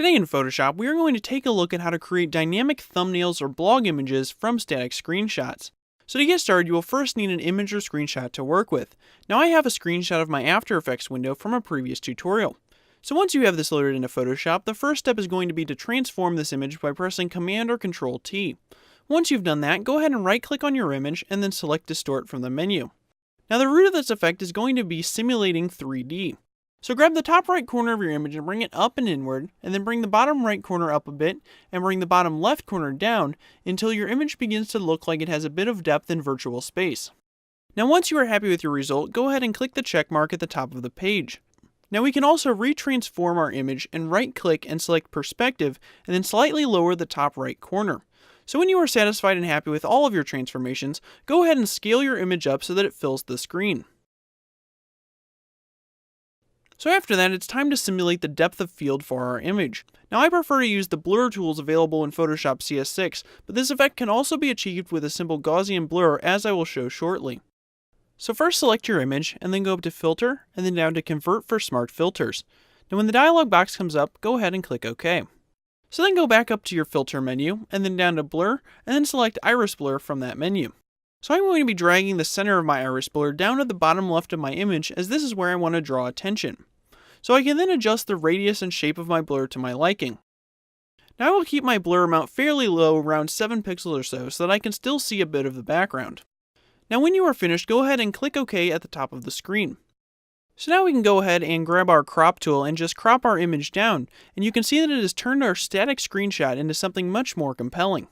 Today in Photoshop, we are going to take a look at how to create dynamic thumbnails or blog images from static screenshots. So to get started, you will first need an image or screenshot to work with. Now I have a screenshot of my After Effects window from a previous tutorial. So once you have this loaded into Photoshop, the first step is going to be to transform this image by pressing Command or Control T. Once you've done that, go ahead and right click on your image and then select Distort from the menu. Now the root of this effect is going to be simulating 3D. So grab the top right corner of your image and bring it up and inward, and then bring the bottom right corner up a bit, and bring the bottom left corner down until your image begins to look like it has a bit of depth in virtual space. Now once you are happy with your result, go ahead and click the check mark at the top of the page. Now we can also retransform our image and right click and select Perspective, and then slightly lower the top right corner. So when you are satisfied and happy with all of your transformations, go ahead and scale your image up so that it fills the screen. So after that, it's time to simulate the depth of field for our image. Now I prefer to use the blur tools available in Photoshop CS6, but this effect can also be achieved with a simple Gaussian blur, as I will show shortly. So first select your image, and then go up to Filter, and then down to Convert for Smart Filters. Now when the dialog box comes up, go ahead and click OK. So then go back up to your Filter menu, and then down to Blur, and then select Iris Blur from that menu. So I'm going to be dragging the center of my iris blur down to the bottom left of my image, as this is where I want to draw attention. So I can then adjust the radius and shape of my blur to my liking. Now I will keep my blur amount fairly low, around 7 pixels or so that I can still see a bit of the background. Now when you are finished, go ahead and click OK at the top of the screen. So now we can go ahead and grab our crop tool and just crop our image down, and you can see that it has turned our static screenshot into something much more compelling.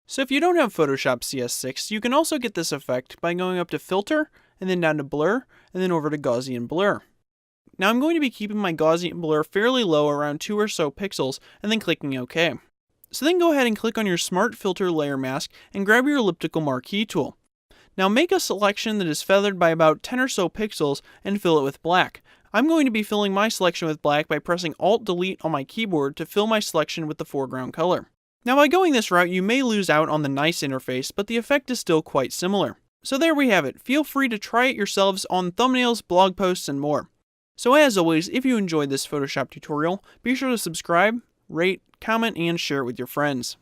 So if you don't have Photoshop CS6, you can also get this effect by going up to Filter, and then down to Blur, and then over to Gaussian Blur. Now I'm going to be keeping my Gaussian Blur fairly low, around 2 or so pixels, and then clicking OK. So then go ahead and click on your Smart Filter Layer Mask, and grab your elliptical marquee tool. Now make a selection that is feathered by about 10 or so pixels, and fill it with black. I'm going to be filling my selection with black by pressing Alt-Delete on my keyboard to fill my selection with the foreground color. Now by going this route, you may lose out on the nice interface, but the effect is still quite similar. So there we have it. Feel free to try it yourselves on thumbnails, blog posts, and more. So as always, if you enjoyed this Photoshop tutorial, be sure to subscribe, rate, comment, and share it with your friends.